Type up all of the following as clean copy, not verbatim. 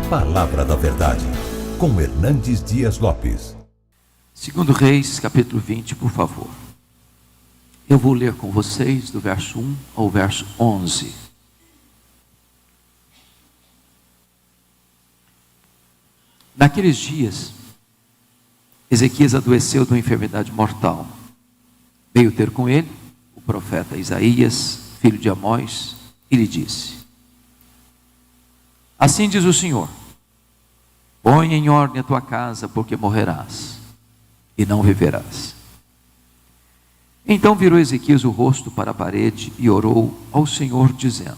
Palavra da Verdade, com Hernandes Dias Lopes. 2 Reis, capítulo 20, por favor. Eu vou ler com vocês do verso 1 ao verso 11. Naqueles dias, Ezequias adoeceu de uma enfermidade mortal. Veio ter com ele o profeta Isaías, filho de Amós, e lhe disse: assim diz o Senhor: põe em ordem a tua casa, porque morrerás e não viverás. Então virou Ezequias o rosto para a parede e orou ao Senhor, dizendo: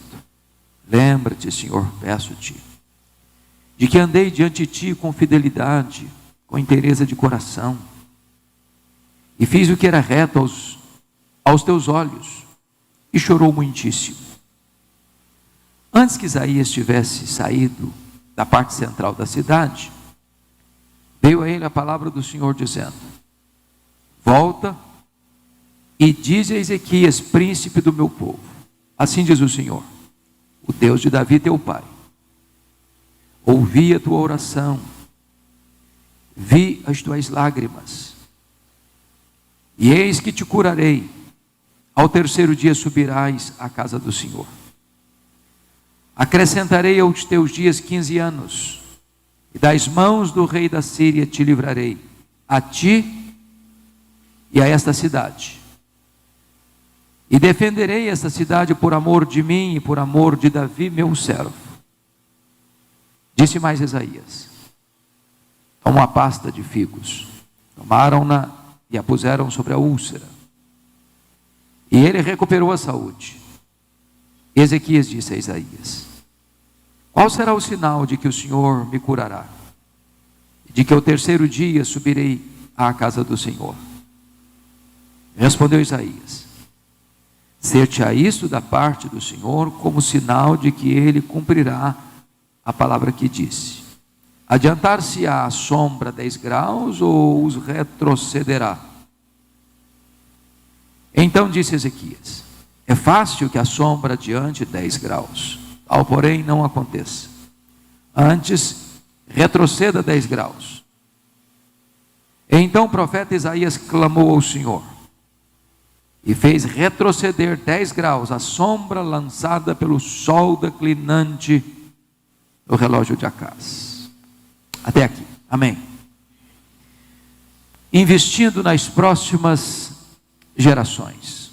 lembra-te, Senhor, peço-te, de que andei diante de ti com fidelidade, com inteireza de coração, e fiz o que era reto aos teus olhos, e chorou muitíssimo. Antes que Isaías tivesse saído da parte central da cidade, veio a ele a palavra do Senhor, dizendo: volta e dize a Ezequias, príncipe do meu povo: assim diz o Senhor, o Deus de Davi teu pai: ouvi a tua oração, vi as tuas lágrimas, e eis que te curarei. Ao terceiro dia subirás à casa do Senhor. Acrescentarei aos teus dias 15 anos, e das mãos do rei da Síria te livrarei, a ti e a esta cidade. E defenderei esta cidade por amor de mim e por amor de Davi, meu servo. Disse mais Isaías: toma uma pasta de figos. Tomaram-na e a puseram sobre a úlcera, e ele recuperou a saúde. Ezequias disse a Isaías: qual será o sinal de que o Senhor me curará, de que ao terceiro dia subirei à casa do Senhor? Respondeu Isaías: ser-te-á isto da parte do Senhor como sinal de que ele cumprirá a palavra que disse. Adiantar-se-á a sombra 10 graus ou os retrocederá? Então disse Ezequias: é fácil que a sombra adiante 10 graus, tal porém não aconteça. Antes retroceda 10 graus. Então o profeta Isaías clamou ao Senhor, e fez retroceder 10 graus a sombra lançada pelo sol declinante no relógio de Acaz. Até aqui, amém. Investindo nas próximas gerações.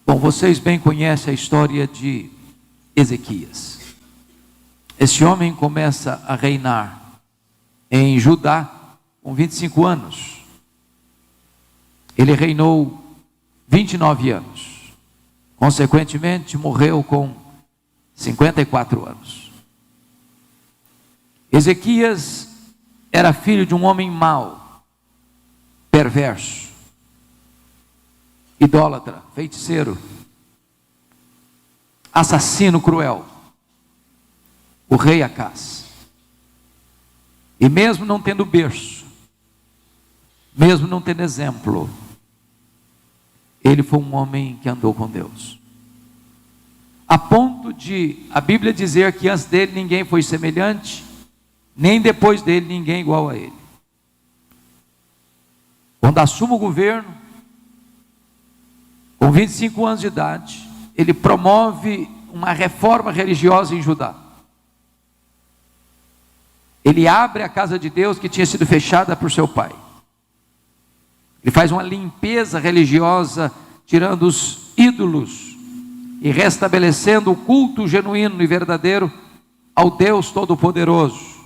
Bom, vocês bem conhecem a história de Ezequias. Esse homem começa a reinar em Judá com 25 anos. Ele reinou 29 anos. Consequentemente, morreu com 54 anos. Ezequias era filho de um homem mau, perverso, idólatra, feiticeiro, assassino cruel, o rei Acaz. E mesmo não tendo berço, mesmo não tendo exemplo, ele foi um homem que andou com Deus, a ponto de a Bíblia dizer que antes dele ninguém foi semelhante, nem depois dele ninguém igual a ele. Quando assume o governo, com 25 anos de idade, ele promove uma reforma religiosa em Judá. Ele abre a casa de Deus que tinha sido fechada por seu pai. Ele faz uma limpeza religiosa, tirando os ídolos e restabelecendo o culto genuíno e verdadeiro ao Deus Todo-Poderoso,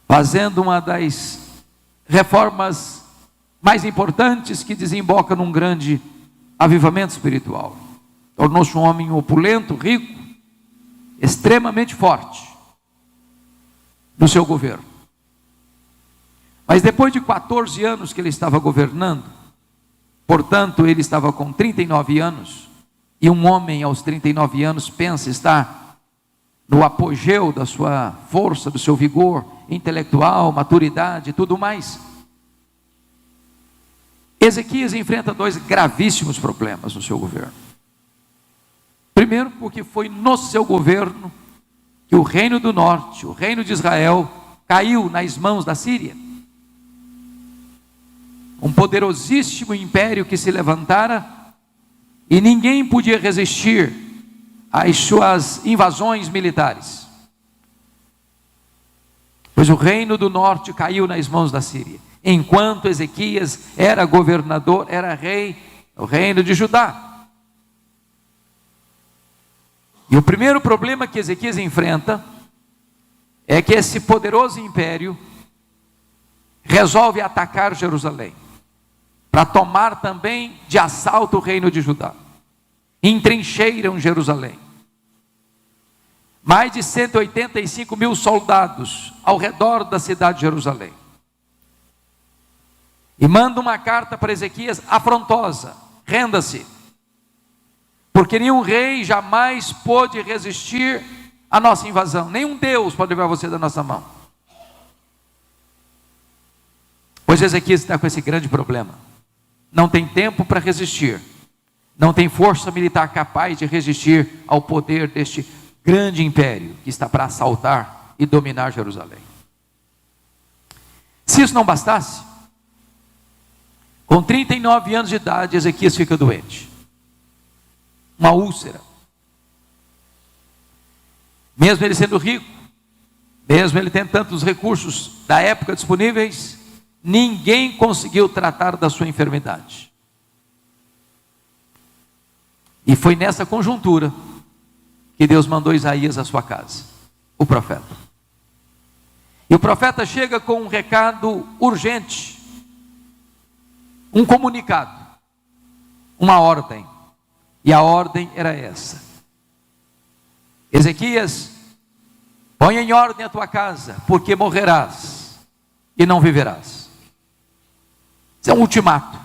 fazendo uma das reformas mais importantes que desemboca num grande avivamento espiritual. Tornou-se um homem opulento, rico, extremamente forte no seu governo. Mas depois de 14 anos que ele estava governando, portanto ele estava com 39 anos, e um homem aos 39 anos pensa estar no apogeu da sua força, do seu vigor intelectual, maturidade e tudo mais. Ezequias enfrenta 2 gravíssimos problemas no seu governo. Primeiro, porque foi no seu governo que o reino do norte, o reino de Israel, caiu nas mãos da Síria. Um poderosíssimo império que se levantara e ninguém podia resistir às suas invasões militares. Pois o reino do norte caiu nas mãos da Síria, enquanto Ezequias era governador, era rei, o reino de Judá. E o primeiro problema que Ezequias enfrenta é que esse poderoso império resolve atacar Jerusalém, para tomar também de assalto o reino de Judá. Entrincheiram Jerusalém. Mais de 185 mil soldados ao redor da cidade de Jerusalém. E manda uma carta para Ezequias afrontosa: renda-se, porque nenhum rei jamais pôde resistir à nossa invasão, nenhum Deus pode levar você da nossa mão. Pois Ezequias está com esse grande problema, não tem tempo para resistir, não tem força militar capaz de resistir ao poder deste grande império que está para assaltar e dominar Jerusalém. Se isso não bastasse, com 39 anos de idade, Ezequias fica doente, uma úlcera. Mesmo ele sendo rico, mesmo ele tendo tantos recursos da época disponíveis, ninguém conseguiu tratar da sua enfermidade. E foi nessa conjuntura que Deus mandou Isaías à sua casa, o profeta. E o profeta chega com um recado urgente, um comunicado, uma ordem. E a ordem era essa: Ezequias, põe em ordem a tua casa, porque morrerás e não viverás. Isso é um ultimato.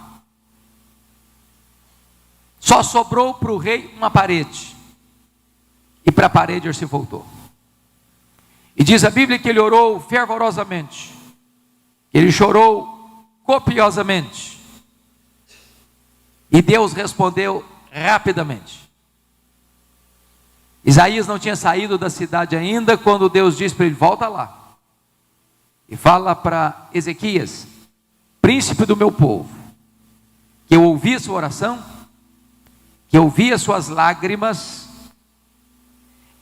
Só sobrou para o rei uma parede, e para a parede ele se voltou. E diz a Bíblia que ele orou fervorosamente, ele chorou copiosamente, e Deus respondeu rapidamente. Isaías não tinha saído da cidade ainda, quando Deus disse para ele: volta lá, e fala para Ezequias, príncipe do meu povo, que eu ouvi a sua oração, que eu vi as suas lágrimas,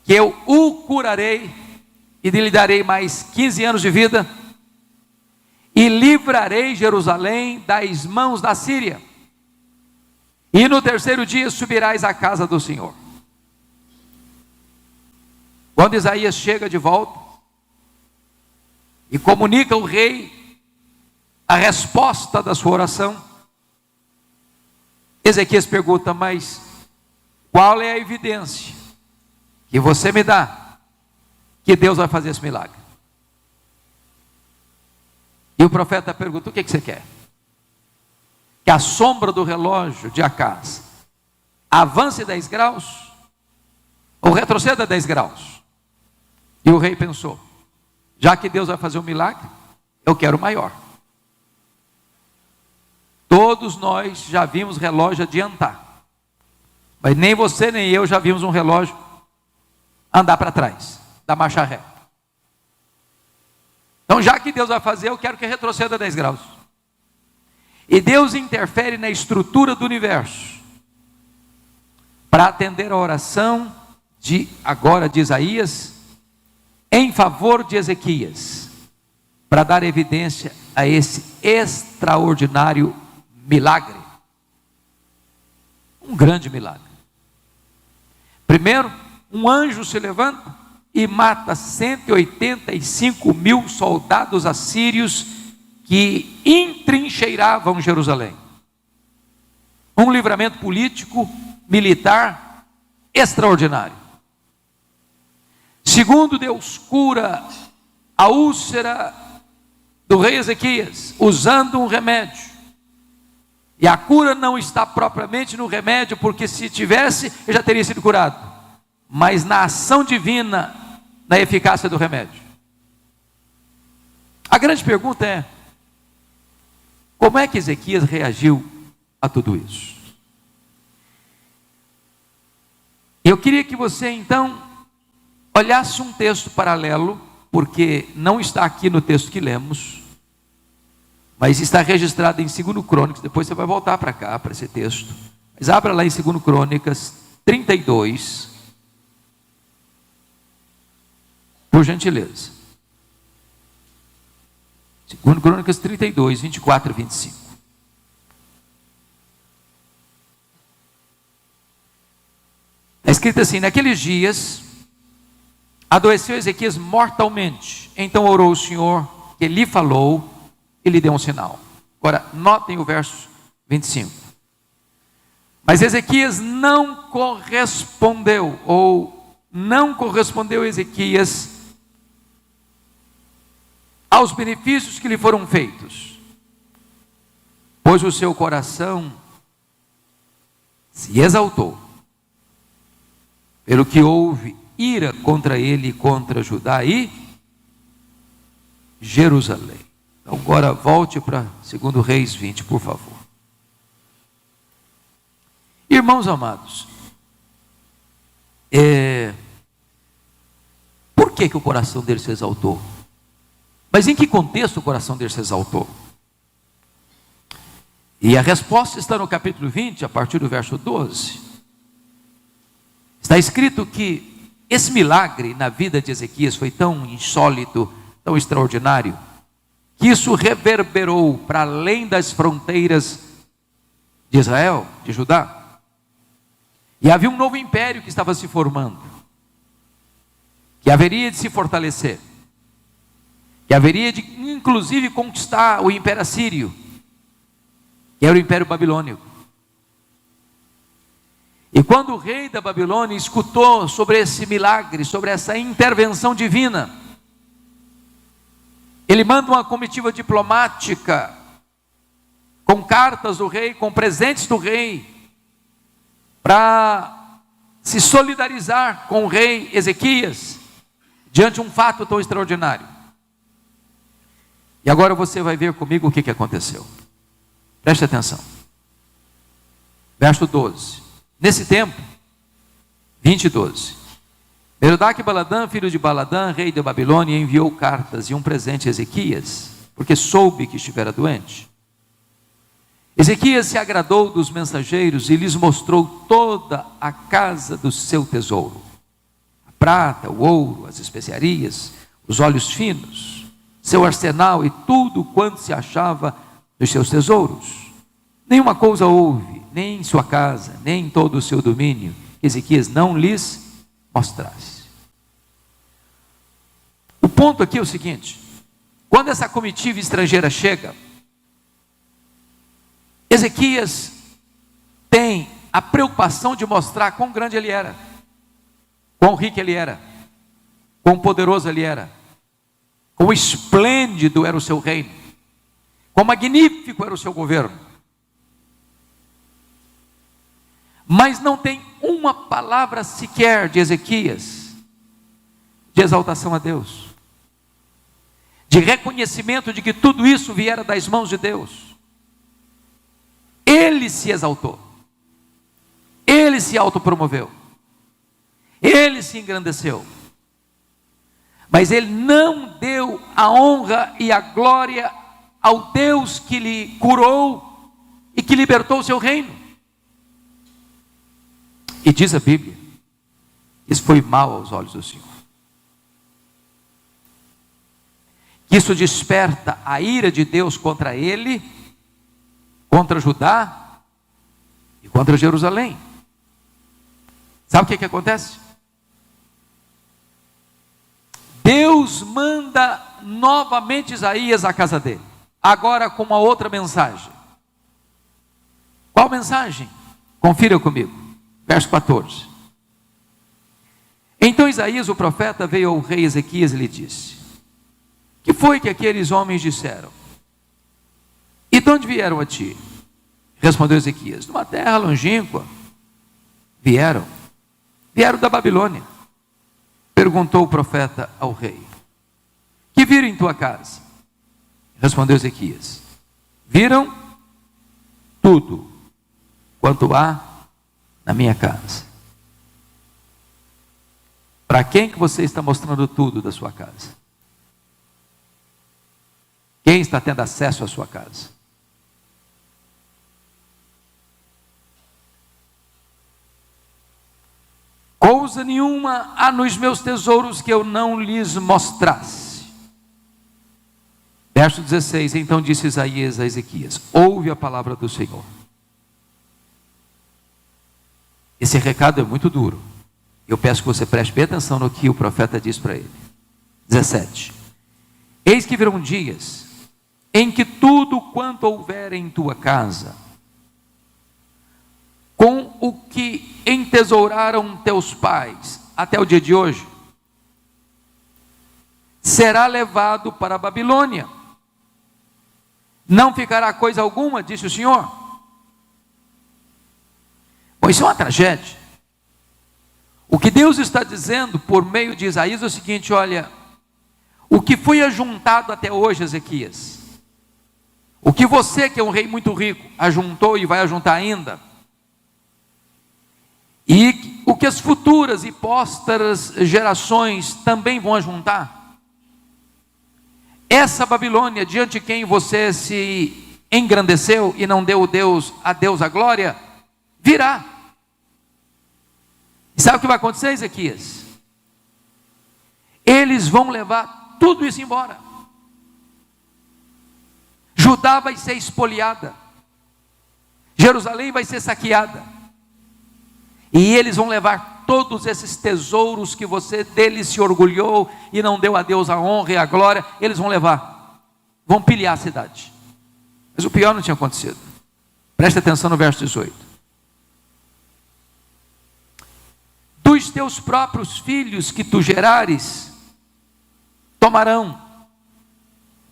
que eu o curarei, e lhe darei mais 15 anos de vida, e livrarei Jerusalém das mãos da Síria, e no terceiro dia subirás à casa do Senhor. Quando Isaías chega de volta e comunica ao rei a resposta da sua oração, Ezequias pergunta: mas qual é a evidência que você me dá que Deus vai fazer esse milagre? E o profeta pergunta: o que você quer? Que a sombra do relógio de Acaz avance 10 graus ou retroceda 10 graus? E o rei pensou: já que Deus vai fazer um milagre, eu quero o maior. Todos nós já vimos relógio adiantar, mas nem você nem eu já vimos um relógio andar para trás, da marcha ré. Então, já que Deus vai fazer, eu quero que retroceda 10 graus. E Deus interfere na estrutura do universo para atender a oração agora de Isaías em favor de Ezequias, para dar evidência a esse extraordinário milagre. Um grande milagre. Primeiro, um anjo se levanta e mata 185 mil soldados assírios que entrincheiravam Jerusalém. Um livramento político, militar extraordinário. Segundo, Deus cura a úlcera do rei Ezequias usando um remédio. E a cura não está propriamente no remédio, porque se tivesse, ele já teria sido curado, mas na ação divina, na eficácia do remédio. A grande pergunta é: como é que Ezequias reagiu a tudo isso? Eu queria que você então olhasse um texto paralelo, porque não está aqui no texto que lemos, mas está registrado em 2 Crônicas. Depois você vai voltar para cá, para esse texto. Mas abra lá em 2 Crônicas 32, por gentileza. 2 Crônicas 32, 24 e 25. Está escrito assim: naqueles dias, adoeceu Ezequias mortalmente. Então orou o Senhor, que lhe falou, e lhe deu um sinal. Agora, notem o verso 25. Mas Ezequias não correspondeu, ou não correspondeu Ezequias aos benefícios que lhe foram feitos, pois o seu coração se exaltou, pelo que houve ira contra ele e contra Judá e Jerusalém. Então agora volte para 2 Reis 20, por favor. Irmãos amados, por que o coração dele se exaltou? Mas em que contexto o coração dele se exaltou? E a resposta está no capítulo 20, a partir do verso 12. Está escrito que esse milagre na vida de Ezequias foi tão insólito, tão extraordinário, que isso reverberou para além das fronteiras de Israel, de Judá. E havia um novo império que estava se formando, que haveria de se fortalecer, que haveria de inclusive conquistar o império assírio, que era o império babilônico. E quando o rei da Babilônia escutou sobre esse milagre, sobre essa intervenção divina, ele manda uma comitiva diplomática, com cartas do rei, com presentes do rei, para se solidarizar com o rei Ezequias, diante de um fato tão extraordinário. E agora você vai ver comigo o que aconteceu. Preste atenção. Verso 12. Nesse tempo, 20 e 12. Merodach-Baladã, filho de Baladã, rei da Babilônia, enviou cartas e um presente a Ezequias, porque soube que estivera doente. Ezequias se agradou dos mensageiros e lhes mostrou toda a casa do seu tesouro: a prata, o ouro, as especiarias, os óleos finos, seu arsenal e tudo quanto se achava dos seus tesouros. Nenhuma coisa houve, nem em sua casa, nem em todo o seu domínio, que Ezequias não lhes mostrasse. O ponto aqui é o seguinte: quando essa comitiva estrangeira chega, Ezequias tem a preocupação de mostrar quão grande ele era, quão rico ele era, quão poderoso ele era, quão esplêndido era o seu reino, quão magnífico era o seu governo. Mas não tem uma palavra sequer de Ezequias de exaltação a Deus, de reconhecimento de que tudo isso viera das mãos de Deus. Ele se exaltou, ele se autopromoveu, ele se engrandeceu, mas ele não deu a honra e a glória ao Deus que lhe curou e que libertou o seu reino. E diz a Bíblia, isso foi mal aos olhos do Senhor. Isso desperta a ira de Deus contra ele, contra Judá e contra Jerusalém. Sabe o que acontece? Deus manda novamente Isaías à casa dele, agora com uma outra mensagem. Qual mensagem? Confira comigo. Verso 14. Então Isaías, o profeta, veio ao rei Ezequias e lhe disse: que foi que aqueles homens disseram? E de onde vieram a ti? Respondeu Ezequias: de uma terra longínqua. Vieram da Babilônia. Perguntou o profeta ao rei: que viram em tua casa? Respondeu Ezequias: viram tudo quanto há na minha casa. Para quem que você está mostrando tudo da sua casa? Quem está tendo acesso à sua casa? Coisa nenhuma há nos meus tesouros que eu não lhes mostrasse. Verso 16, então disse Isaías a Ezequias: ouve a palavra do Senhor. Esse recado é muito duro. Eu peço que você preste bem atenção no que o profeta diz para ele. 17. Eis que virão dias em que tudo quanto houver em tua casa, com o que entesouraram teus pais até o dia de hoje, será levado para a Babilônia. Não ficará coisa alguma, disse o Senhor. Bom, isso é uma tragédia. O que Deus está dizendo por meio de Isaías é o seguinte: olha, o que foi ajuntado até hoje, Ezequias, o que você, que é um rei muito rico, ajuntou e vai ajuntar ainda, e o que as futuras e pósteras gerações também vão ajuntar, essa Babilônia, diante de quem você se engrandeceu e não deu a Deus a glória, virá. E sabe o que vai acontecer, Ezequias? Eles vão levar tudo isso embora. Judá vai ser espoliada, Jerusalém vai ser saqueada, e eles vão levar todos esses tesouros que você deles se orgulhou e não deu a Deus a honra e a glória. Eles vão levar, vão pilhar a cidade. Mas o pior não tinha acontecido. Preste atenção no verso 18: dos teus próprios filhos que tu gerares, tomarão,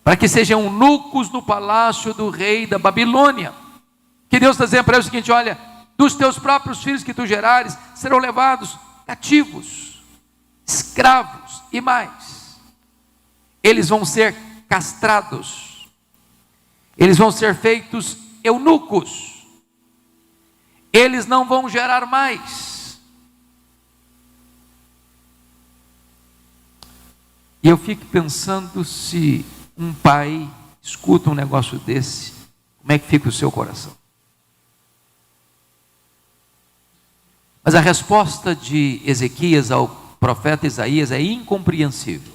para que sejam eunucos no palácio do rei da Babilônia. Que Deus está dizendo para ele o seguinte: olha, dos teus próprios filhos que tu gerares, serão levados cativos, escravos, e mais, eles vão ser castrados, eles vão ser feitos eunucos, eles não vão gerar mais. E eu fico pensando, se um pai escuta um negócio desse, como é que fica o seu coração? Mas a resposta de Ezequias ao profeta Isaías é incompreensível.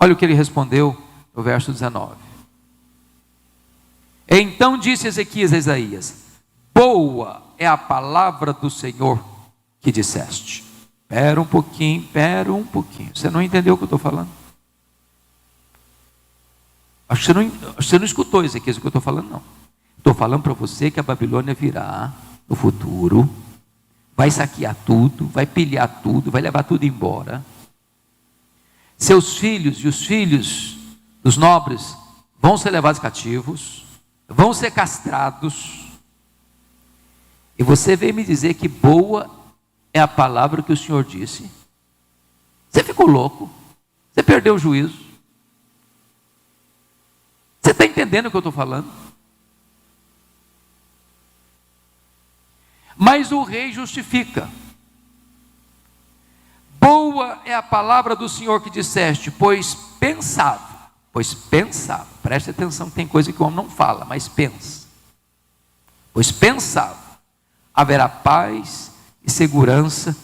Olha o que ele respondeu no verso 19. Então disse Ezequias a Isaías: boa é a palavra do Senhor que disseste. Espera um pouquinho. Você não entendeu o que eu estou falando? Acho que você não escutou, Ezequias, o que eu estou falando, não. Estou falando para você que a Babilônia virá no futuro, vai saquear tudo, vai pilhar tudo, vai levar tudo embora. Seus filhos e os filhos dos nobres vão ser levados cativos, vão ser castrados. E você veio me dizer que boa é a palavra que o Senhor disse? Você ficou louco? Você perdeu o juízo? Você está entendendo o que eu estou falando? Mas o rei justifica. Boa é a palavra do Senhor que disseste, pois pensava, preste atenção que tem coisa que o homem não fala, mas pensa. Pois pensava, haverá paz e segurança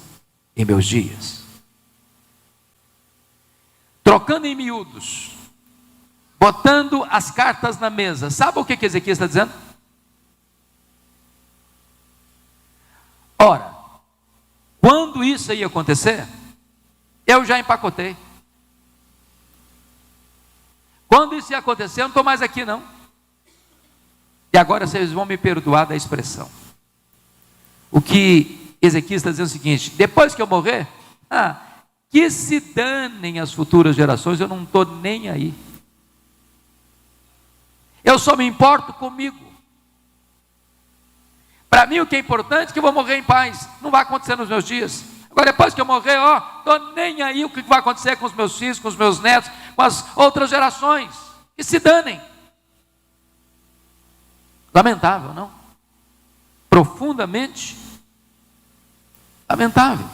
em meus dias. Trocando em miúdos, botando as cartas na mesa, sabe o que Ezequias está dizendo? Ora, quando isso ia acontecer, eu já empacotei. Quando isso ia acontecer, eu não estou mais aqui não. E agora vocês vão me perdoar da expressão. O que Ezequias está dizendo é o seguinte: depois que eu morrer, que se danem as futuras gerações, eu não estou nem aí. Eu só me importo comigo. Para mim o que é importante é que eu vou morrer em paz. Não vai acontecer nos meus dias. Agora depois que eu morrer, estou nem aí o que vai acontecer com os meus filhos, com os meus netos, com as outras gerações. Que se danem. Lamentável, não? Profundamente lamentável.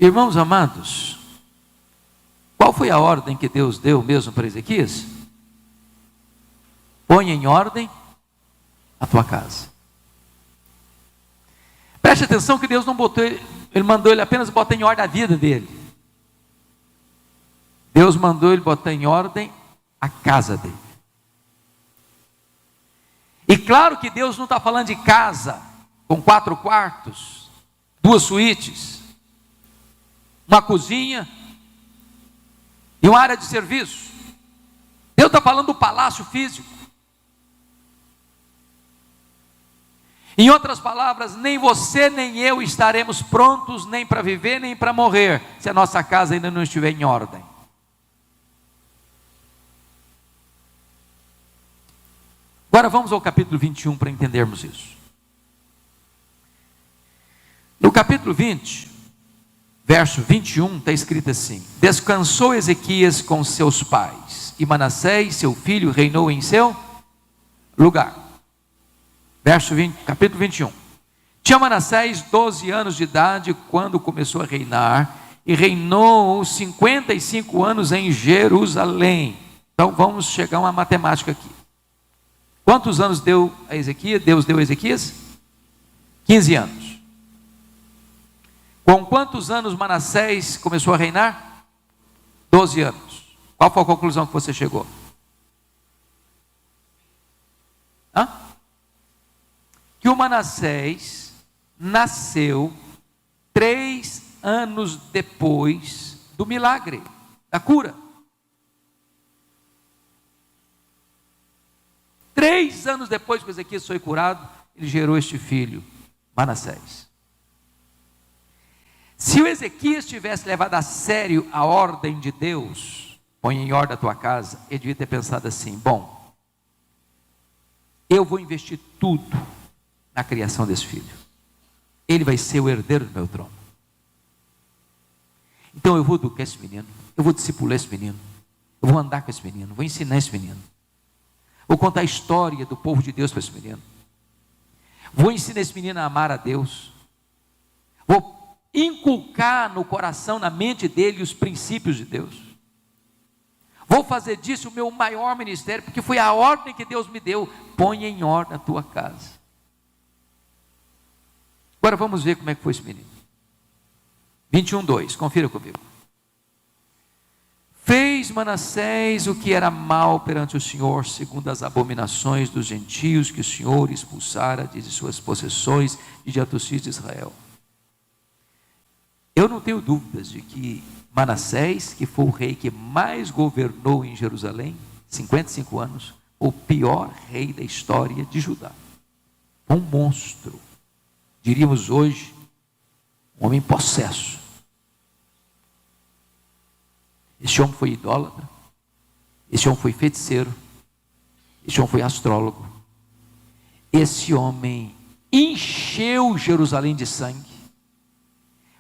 Irmãos amados, qual foi a ordem que Deus deu mesmo para Ezequias? Põe em ordem a tua casa. Preste atenção que Deus não botou, Ele mandou ele apenas botar em ordem a vida dele. Deus mandou ele botar em ordem a casa dele. E claro que Deus não está falando de casa com 4 quartos, 2 suítes, uma cozinha e uma área de serviço. Deus está falando do palácio físico. Em outras palavras, nem você nem eu estaremos prontos nem para viver nem para morrer, se a nossa casa ainda não estiver em ordem. Agora vamos ao capítulo 21 para entendermos isso. No capítulo 20, verso 21, está escrito assim: descansou Ezequias com seus pais, e Manassés, seu filho, reinou em seu lugar. Verso 20, capítulo 21. Tinha Manassés 12 anos de idade quando começou a reinar, e reinou 55 anos em Jerusalém. Então vamos chegar a uma matemática aqui. Quantos anos deu a Ezequias? Deus deu a Ezequias? 15 anos. Com quantos anos Manassés começou a reinar? 12 anos. Qual foi a conclusão que você chegou? Que o Manassés nasceu 3 anos depois do milagre, da cura. 3 anos depois que Ezequias foi curado, ele gerou este filho, Manassés. Se o Ezequias tivesse levado a sério a ordem de Deus, põe em ordem a tua casa, ele devia ter pensado assim: bom, eu vou investir tudo na criação desse filho. Ele vai ser o herdeiro do meu trono. Então eu vou educar esse menino, eu vou discipular esse menino, eu vou andar com esse menino, vou ensinar esse menino, vou contar a história do povo de Deus para esse menino, vou ensinar esse menino a amar a Deus, vou inculcar no coração, na mente dele, os princípios de Deus, vou fazer disso o meu maior ministério, porque foi a ordem que Deus me deu. Põe em ordem a tua casa. Agora vamos ver como é que foi esse menino. 21:2, confira comigo. Fez Manassés o que era mal perante o Senhor, segundo as abominações dos gentios que o Senhor expulsara de suas possessões e de dos filhos de Israel. Eu não tenho dúvidas de que Manassés, que foi o rei que mais governou em Jerusalém, 55 anos, o pior rei da história de Judá. Um monstro. Diríamos hoje, um homem possesso. Esse homem foi idólatra, esse homem foi feiticeiro, esse homem foi astrólogo, esse homem encheu Jerusalém de sangue.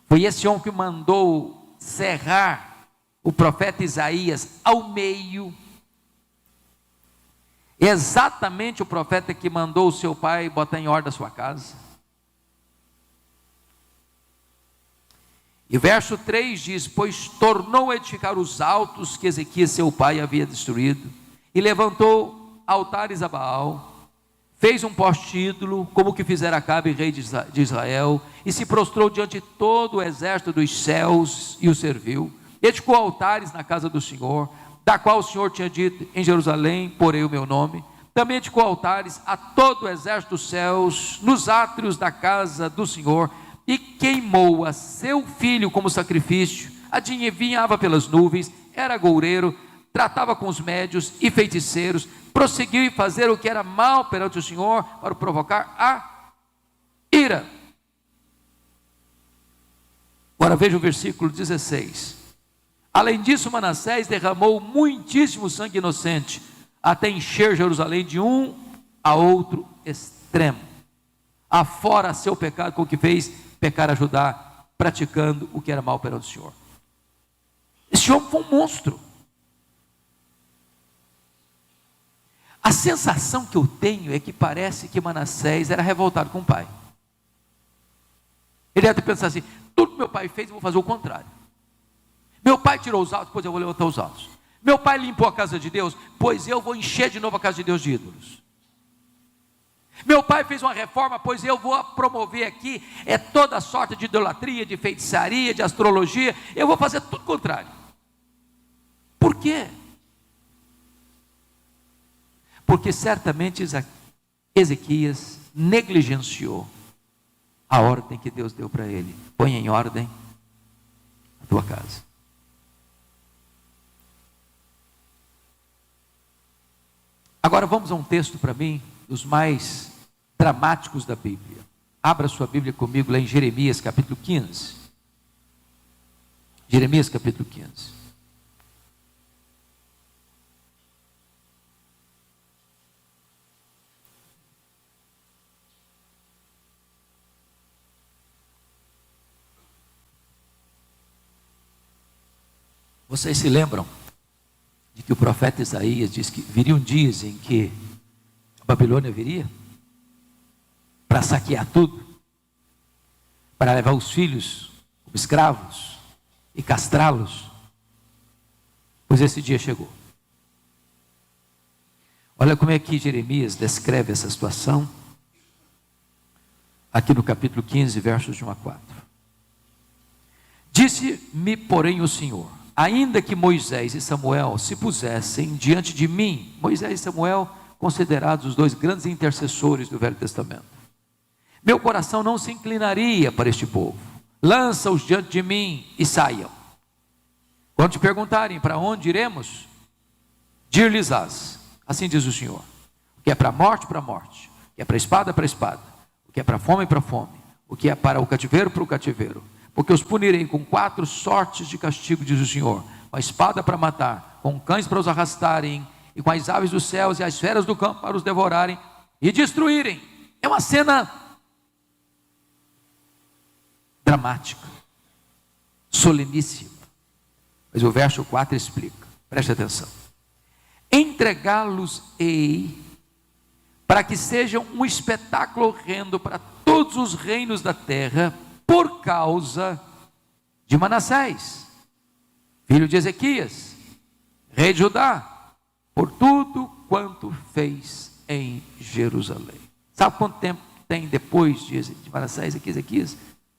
Foi esse homem que mandou serrar o profeta Isaías ao meio. Exatamente o profeta que mandou o seu pai botar em ordem a sua casa. E verso 3 diz: pois tornou a edificar os altos que Ezequias seu pai havia destruído, e levantou altares a Baal, fez um poste ídolo, como o que fizera Acabe, rei de Israel, e se prostrou diante de todo o exército dos céus e o serviu. Edificou altares na casa do Senhor, da qual o Senhor tinha dito: em Jerusalém porei o meu nome. Também edificou altares a todo o exército dos céus, nos átrios da casa do Senhor, e queimou a seu filho como sacrifício. Adivinhava pelas nuvens, era goureiro, tratava com os médios e feiticeiros, prosseguiu em fazer o que era mal perante o Senhor, para provocar a ira. Agora veja o versículo 16. Além disso, Manassés derramou muitíssimo sangue inocente, até encher Jerusalém de um a outro extremo, afora seu pecado com o que fez pecar a Judá, praticando o que era mal perante o Senhor. Esse homem foi um monstro. A sensação que eu tenho é que parece que Manassés era revoltado com o pai. Ele deve pensar assim: tudo que meu pai fez, eu vou fazer o contrário. Meu pai tirou os altos, pois eu vou levantar os altos. Meu pai limpou a casa de Deus, pois eu vou encher de novo a casa de Deus de ídolos. Meu pai fez uma reforma, pois eu vou promover aqui toda sorte de idolatria, de feitiçaria, de astrologia. Eu vou fazer tudo o contrário. Por quê? Porque certamente Ezequias negligenciou a ordem que Deus deu para ele. Põe em ordem a tua casa. Agora vamos a um texto para mim, dos mais dramáticos da Bíblia. Abra sua Bíblia comigo lá em Jeremias capítulo 15. Jeremias capítulo 15. Vocês se lembram de que o profeta Isaías diz que viriam dias em que a Babilônia viria para saquear tudo, para levar os filhos como escravos e castrá-los? Pois esse dia chegou. Olha como é que Jeremias descreve essa situação, aqui no capítulo 15, versos de 1 a 4. Disse-me, porém, o Senhor: ainda que Moisés e Samuel se pusessem diante de mim, Moisés e Samuel considerados os dois grandes intercessores do Velho Testamento, meu coração não se inclinaria para este povo. Lança-os diante de mim e saiam. Quando te perguntarem para onde iremos, dir-lhes-ás: assim diz o Senhor, o que é para a morte, para a morte, o que é para a espada, o que é para a fome, para a fome, o que é para o cativeiro, porque os punirei com 4 sortes de castigo, diz o Senhor: com a espada para matar, com cães para os arrastarem, e com as aves dos céus e as feras do campo para os devorarem e destruírem. É uma cena dramática, soleníssima, mas o verso 4 explica, preste atenção: entregá-los-ei para que sejam um espetáculo horrendo para todos os reinos da terra, por causa de Manassés, filho de Ezequias, rei de Judá, por tudo quanto fez em Jerusalém. Sabe quanto tempo tem depois de Manassés e Ezequias?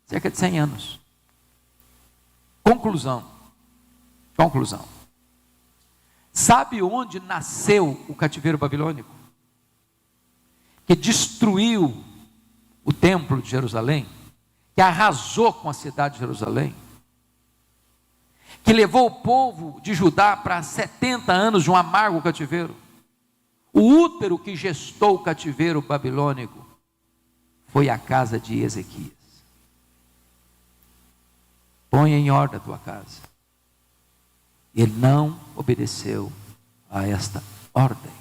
Cerca de 100 anos. Conclusão. Sabe onde nasceu o cativeiro babilônico? Que destruiu o templo de Jerusalém, que arrasou com a cidade de Jerusalém, que levou o povo de Judá para 70 anos de um amargo cativeiro. O útero que gestou o cativeiro babilônico foi a casa de Ezequias. Põe em ordem a tua casa. Ele não obedeceu a esta ordem.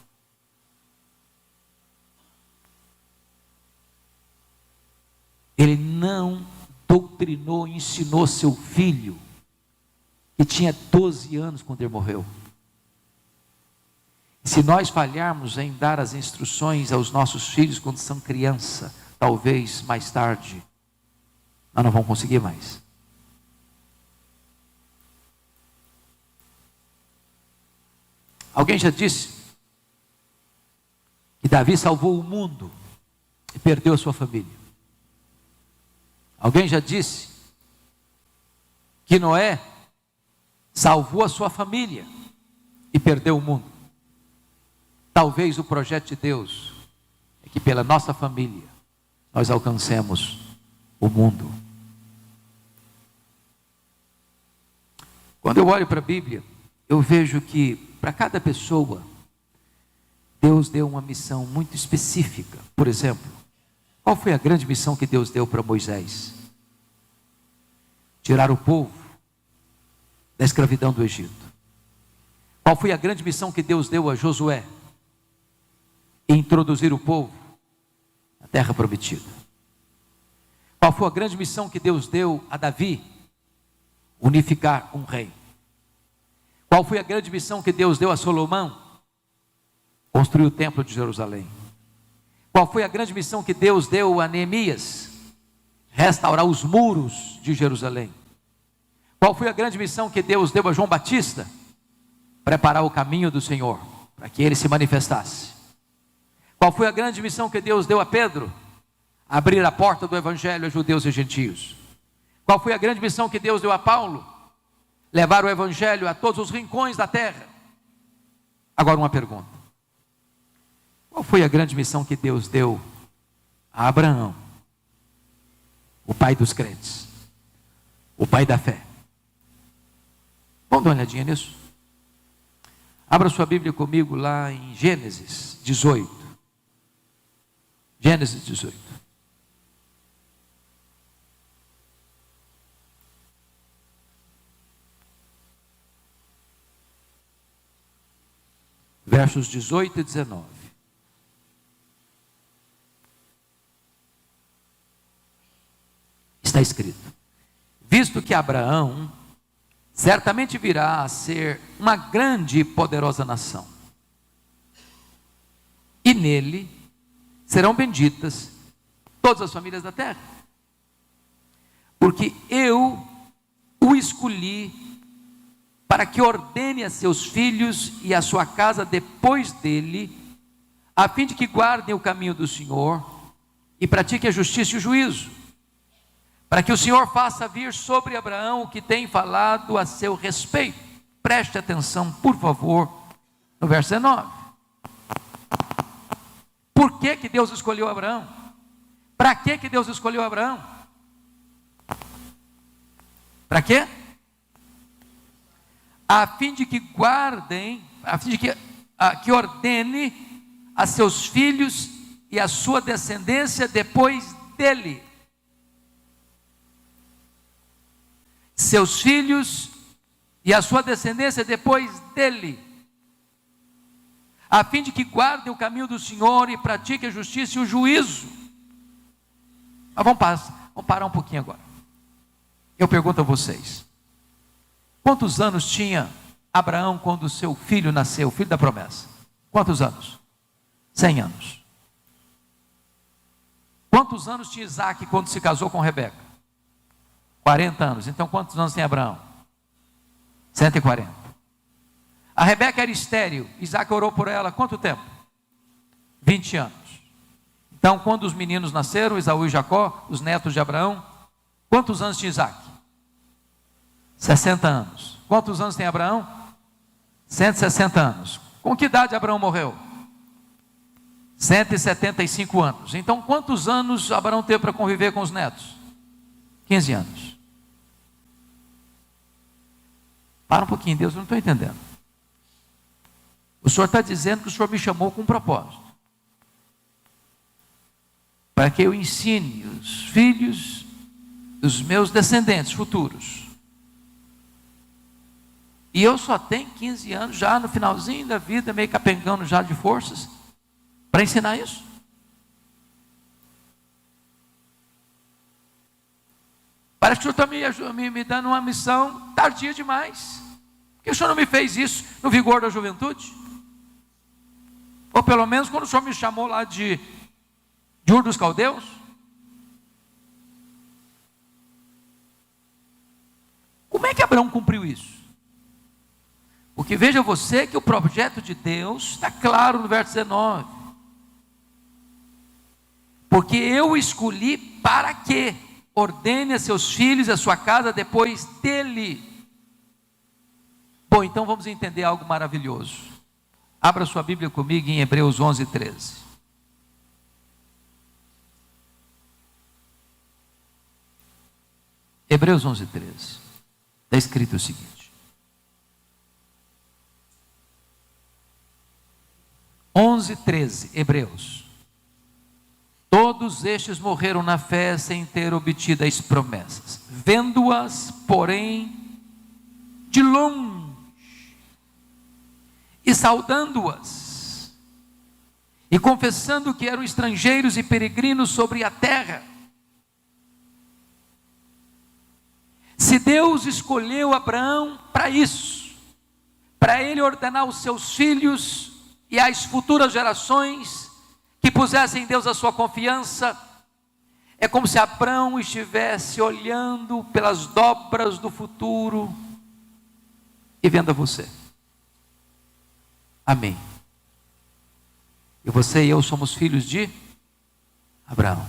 Ele não doutrinou, ensinou seu filho, que tinha 12 anos quando ele morreu. Se nós falharmos em dar as instruções aos nossos filhos quando são criança, talvez mais tarde, nós não vamos conseguir mais. Alguém já disse que Davi salvou o mundo e perdeu a sua família. Alguém já disse que Noé salvou a sua família e perdeu o mundo. Talvez o projeto de Deus é que pela nossa família nós alcancemos o mundo. Quando eu olho para a Bíblia, eu vejo que para cada pessoa Deus deu uma missão muito específica. Por exemplo, qual foi a grande missão que Deus deu para Moisés? Tirar o povo da escravidão do Egito. Qual foi a grande missão que Deus deu a Josué? Introduzir o povo na terra prometida. Qual foi a grande missão que Deus deu a Davi? Unificar um rei. Qual foi a grande missão que Deus deu a Salomão? Construir o templo de Jerusalém. Qual foi a grande missão que Deus deu a Neemias? restaurar os muros de Jerusalém. Qual foi a grande missão que Deus deu a João Batista? Preparar o caminho do Senhor, para que ele se manifestasse. Qual foi a grande missão que Deus deu a Pedro? Abrir a porta do evangelho a judeus e gentios. Qual foi a grande missão que Deus deu a Paulo? Levar o evangelho a todos os rincões da terra. Agora uma pergunta: qual foi a grande missão que Deus deu a Abraão, o pai dos crentes, o pai da fé? Vamos dar uma olhadinha nisso? Abra sua Bíblia comigo lá em Gênesis 18. Gênesis 18. Versos 18 e 19. Está escrito: visto que Abraão certamente virá a ser uma grande e poderosa nação, e nele serão benditas todas as famílias da terra, porque eu o escolhi para que ordene a seus filhos e a sua casa depois dele, a fim de que guardem o caminho do Senhor e pratiquem a justiça e o juízo, para que o Senhor faça vir sobre Abraão o que tem falado a seu respeito. Preste atenção, por favor, no verso 19. Por que que Deus escolheu Abraão? Para que Deus escolheu Abraão? Para quê? A fim de que guardem, a fim de que ordene a seus filhos e a sua descendência depois dele. Seus filhos e a sua descendência depois dele, a fim de que guardem o caminho do Senhor e pratiquem a justiça e o juízo. Mas vamos parar um pouquinho agora. Eu pergunto a vocês: quantos anos tinha Abraão quando seu filho nasceu, o filho da promessa? Quantos anos? 100 anos. Quantos anos tinha Isaac quando se casou com Rebeca? 40 anos. Então quantos anos tem Abraão? 140. A Rebeca era estéril. Isaac orou por ela quanto tempo? 20 anos. Então quando os meninos nasceram, Esaú e Jacó, os netos de Abraão, quantos anos tinha Isaac? 60 anos. Quantos anos tem Abraão? 160 anos. Com que idade Abraão morreu? 175 anos. Então quantos anos Abraão teve para conviver com os netos? 15 anos. Para um pouquinho, Deus, eu não estou entendendo. O Senhor está dizendo que o Senhor me chamou com um propósito, para que eu ensine os filhos dos meus descendentes futuros. E eu só tenho 15 anos, já no finalzinho da vida, meio capengando já de forças, para ensinar isso. Parece que o Senhor está me dando uma missão tardia demais. Por que o Senhor não me fez isso no vigor da juventude? Ou pelo menos quando o Senhor me chamou lá de Ur dos Caldeus? Como é que Abraão cumpriu isso? Porque veja você que o projeto de Deus está claro no verso 19. Porque eu o escolhi para que ordene a seus filhos e a sua casa depois dele. Bom, então vamos entender algo maravilhoso. Abra sua Bíblia comigo em Hebreus 11, 13. Hebreus 11, 13. Está escrito o seguinte: 11, 13, Hebreus. Todos estes morreram na fé sem ter obtido as promessas, vendo-as, porém, de longe, e saudando-as, e confessando que eram estrangeiros e peregrinos sobre a terra. Se Deus escolheu Abraão para isso, para ele ordenar os seus filhos e as futuras gerações que pusessem em Deus a sua confiança, É como se Abraão estivesse olhando pelas dobras do futuro e vendo a você. Amém. E você e eu somos filhos de Abraão.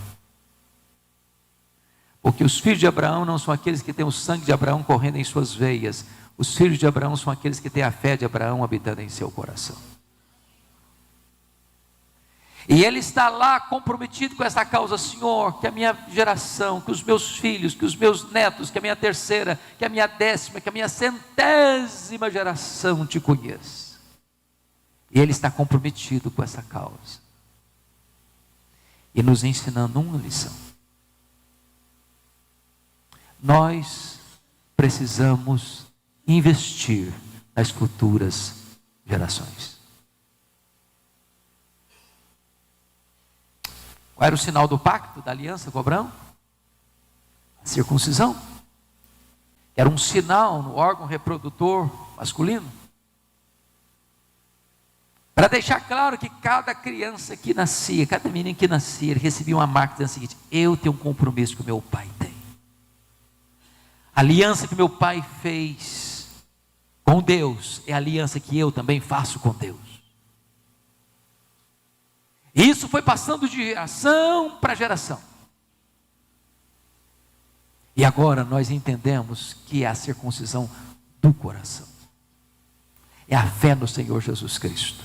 Porque os filhos de Abraão não são aqueles que têm o sangue de Abraão correndo em suas veias. Os filhos de Abraão são aqueles que têm a fé de Abraão habitando em seu coração. E ele está lá comprometido com essa causa. Senhor, que a minha geração, que os meus filhos, que os meus netos, que a minha terceira, que a minha 10ª, que a minha 100ª geração te conheça. E ele está comprometido com essa causa. E nos ensinando uma lição. Nós precisamos investir nas futuras gerações. Qual era o sinal do pacto, da aliança com Abraão? A circuncisão. Era um sinal no órgão reprodutor masculino. Para deixar claro que cada criança que nascia, cada menino que nascia, ele recebia uma marca dizendo o seguinte: eu tenho um compromisso que o meu pai tem. A aliança que meu pai fez com Deus é a aliança que eu também faço com Deus. E isso foi passando de geração para geração. E agora nós entendemos que é a circuncisão do coração. É a fé no Senhor Jesus Cristo.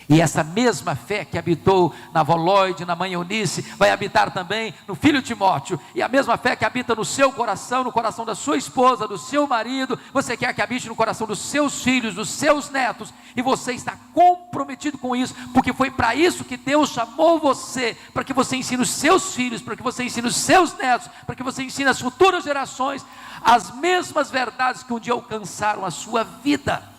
E essa mesma fé que habitou na avó Lloyd, na mãe Eunice, vai habitar também no filho Timóteo. E a mesma fé que habita no seu coração, no coração da sua esposa, do seu marido, você quer que habite no coração dos seus filhos, dos seus netos. E você está comprometido com isso, porque foi para isso que Deus chamou você, para que você ensine os seus filhos, para que você ensine os seus netos, para que você ensine as futuras gerações as mesmas verdades que um dia alcançaram a sua vida.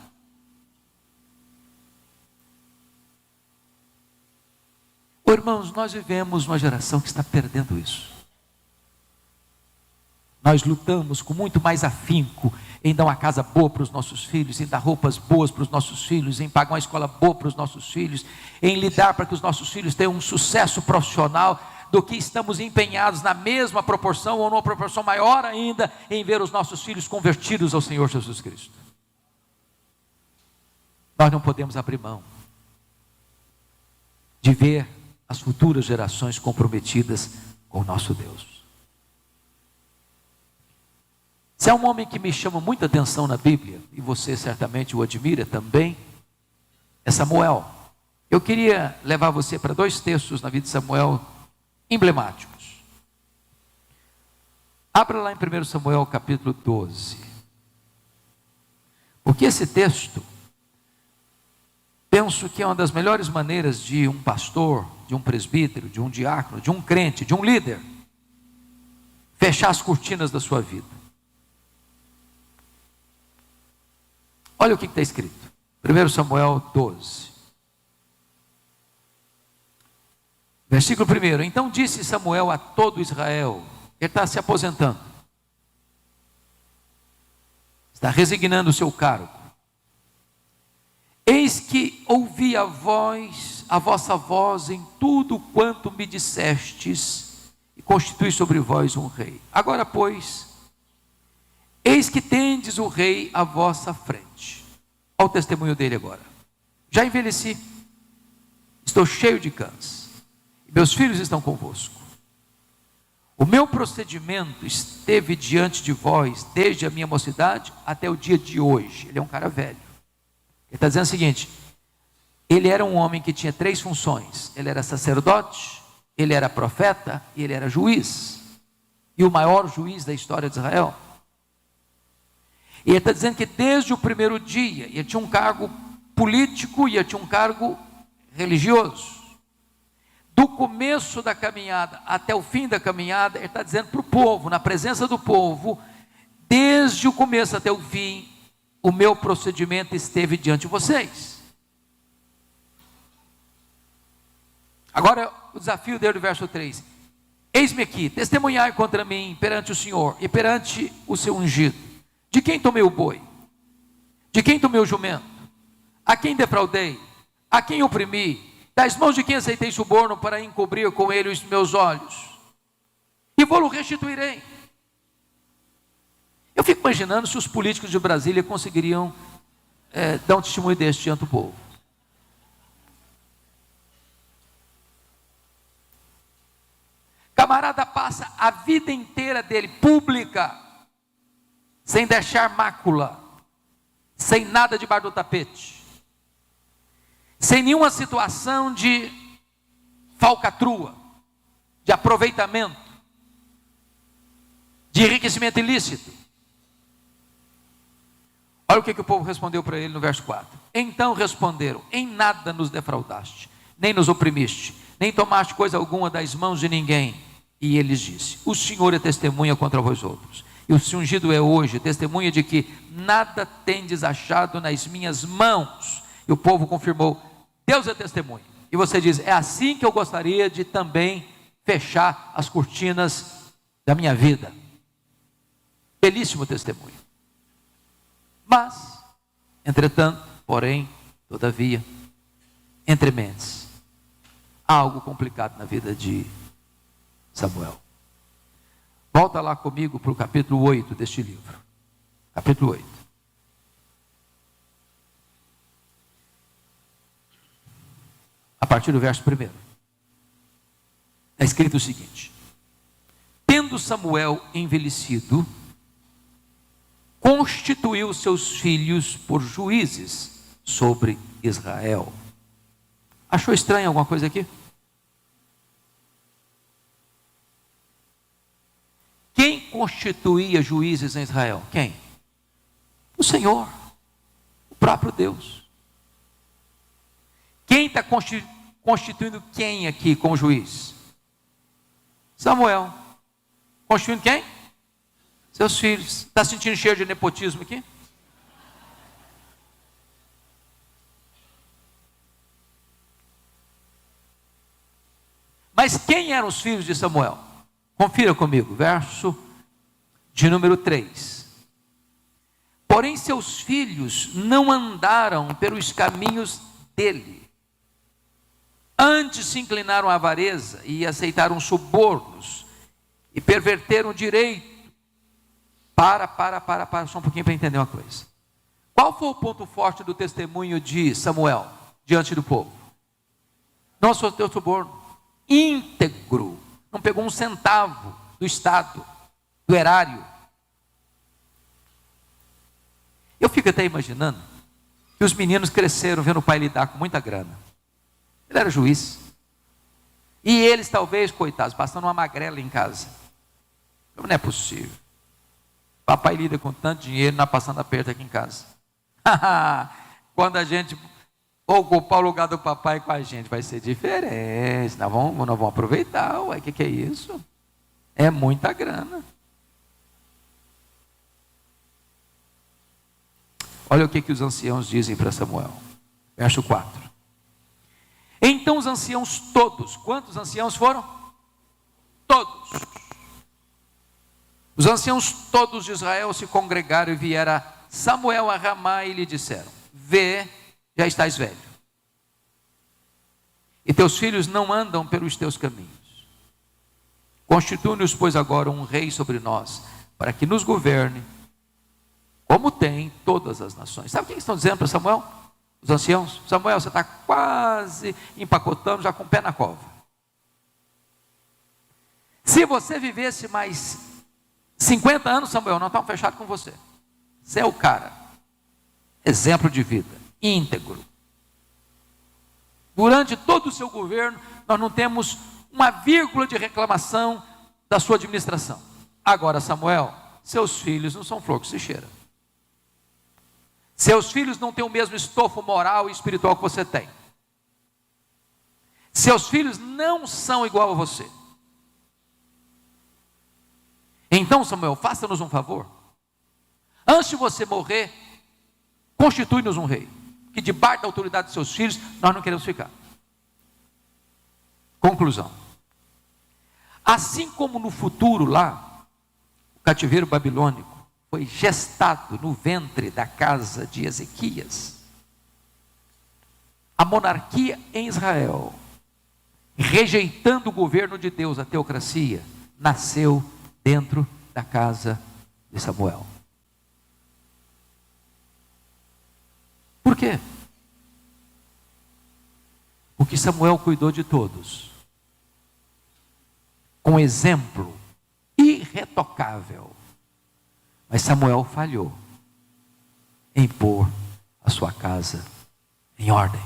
Irmãos, nós vivemos uma geração que está perdendo isso. Nós lutamos com muito mais afinco em dar uma casa boa para os nossos filhos, em dar roupas boas para os nossos filhos, em pagar uma escola boa para os nossos filhos, em lidar para que os nossos filhos tenham um sucesso profissional, do que estamos empenhados na mesma proporção ou numa proporção maior ainda em ver os nossos filhos convertidos ao Senhor Jesus Cristo. Nós não podemos abrir mão de ver as futuras gerações comprometidas com o nosso Deus. Se há um homem que me chama muita atenção na Bíblia, e você certamente o admira também, é Samuel. Eu queria levar você para 2 textos na vida de Samuel emblemáticos. Abra lá em 1 Samuel capítulo 12. Porque esse texto, penso que é uma das melhores maneiras de um pastor, de um presbítero, de um diácono, de um crente, de um líder, fechar as cortinas da sua vida. Olha o que está escrito. 1 Samuel 12. Versículo 1. Então disse Samuel a todo Israel. Ele está se aposentando. Está resignando o seu cargo. Eis que ouvi a vossa voz em tudo quanto me dissestes, e constituí sobre vós um rei. Agora, pois, eis que tendes o rei à vossa frente. Olha o testemunho dele agora. Já envelheci, estou cheio de câncer, e meus filhos estão convosco. O meu procedimento esteve diante de vós desde a minha mocidade até o dia de hoje. Ele é um cara velho. Ele está dizendo o seguinte: ele era um homem que tinha 3 funções. Ele era sacerdote, ele era profeta e ele era juiz. E o maior juiz da história de Israel. E ele está dizendo que desde o primeiro dia, ele tinha um cargo político e ele tinha um cargo religioso. Do começo da caminhada até o fim da caminhada, ele está dizendo para o povo, na presença do povo, desde o começo até o fim, o meu procedimento esteve diante de vocês. Agora o desafio dele, verso 3. Eis-me aqui, testemunhai contra mim perante o Senhor e perante o seu ungido. De quem tomei o boi? De quem tomei o jumento? A quem defraudei? A quem oprimi? Das mãos de quem aceitei suborno para encobrir com ele os meus olhos? e vou-lo restituirei. Eu fico imaginando se os políticos de Brasília conseguiriam dar um testemunho deste diante do povo. Camarada passa a vida inteira dele pública, sem deixar mácula, sem nada debaixo do tapete, sem nenhuma situação de falcatrua, de aproveitamento, de enriquecimento ilícito. Olha o que o povo respondeu para ele no verso 4. Então responderam: em nada nos defraudaste, nem nos oprimiste, nem tomaste coisa alguma das mãos de ninguém. E ele disse: o Senhor é testemunha contra vós outros, e o seu ungido é hoje testemunha de que nada tendes achado nas minhas mãos. E o povo confirmou: Deus é testemunha. E você diz: é assim que eu gostaria de também fechar as cortinas da minha vida. Belíssimo testemunho. Mas, entretanto, porém, todavia, entre mentes, há algo complicado na vida de Samuel. Volta lá comigo para o capítulo 8 deste livro. Capítulo 8. A partir do verso 1. Está escrito o seguinte: tendo Samuel envelhecido, constituiu seus filhos por juízes sobre Israel. Achou estranho alguma coisa aqui? Quem constituía juízes em Israel? Quem? O Senhor, o próprio Deus. Quem está constituindo quem aqui como juiz? Samuel. Constituindo quem? Seus filhos. Está sentindo cheiro de nepotismo aqui? Mas quem eram os filhos de Samuel? Confira comigo, verso de número 3. Porém seus filhos não andaram pelos caminhos dele. Antes se inclinaram à avareza e aceitaram subornos e perverteram o direito. Para, só um pouquinho para entender uma coisa. Qual foi o ponto forte do testemunho de Samuel diante do povo? Não aceitou suborno, íntegro, não pegou um centavo do Estado, do erário. Eu fico até imaginando que os meninos cresceram vendo o pai lidar com muita grana. Ele era juiz. E eles talvez, coitados, passando uma magrela em casa. Não é possível. Papai lida com tanto dinheiro, não passando aperto aqui em casa. Quando a gente ocupar o lugar do papai com a gente, vai ser diferente. Nós vamos aproveitar. O que é isso? É muita grana. Olha o que os anciãos dizem para Samuel. Verso 4. Então os anciãos todos, quantos anciãos foram? Todos. Os anciãos todos de Israel se congregaram e vieram a Samuel a Ramá e lhe disseram: vê, já estás velho, e teus filhos não andam pelos teus caminhos. Constitui-nos, pois, agora um rei sobre nós, para que nos governe, como tem todas as nações. Sabe o que eles estão dizendo para Samuel? Os anciãos: Samuel, você está quase empacotando, já com o pé na cova. Se você vivesse mais 50 anos, Samuel, nós estamos fechados com você. Você é o cara. Exemplo de vida, íntegro. Durante todo o seu governo, nós não temos uma vírgula de reclamação da sua administração. Agora, Samuel, seus filhos não são flor que se cheira. Seus filhos não têm o mesmo estofo moral e espiritual que você tem. Seus filhos não são igual a você. Então, Samuel, faça-nos um favor. Antes de você morrer, constitui-nos um rei, que debaixo da autoridade de seus filhos, nós não queremos ficar. Conclusão. Assim como no futuro lá, o cativeiro babilônico foi gestado no ventre da casa de Ezequias, a monarquia em Israel, rejeitando o governo de Deus, a teocracia, nasceu dentro da casa de Samuel. Por quê? Porque Samuel cuidou de todos, com exemplo irretocável. Mas Samuel falhou em pôr a sua casa em ordem.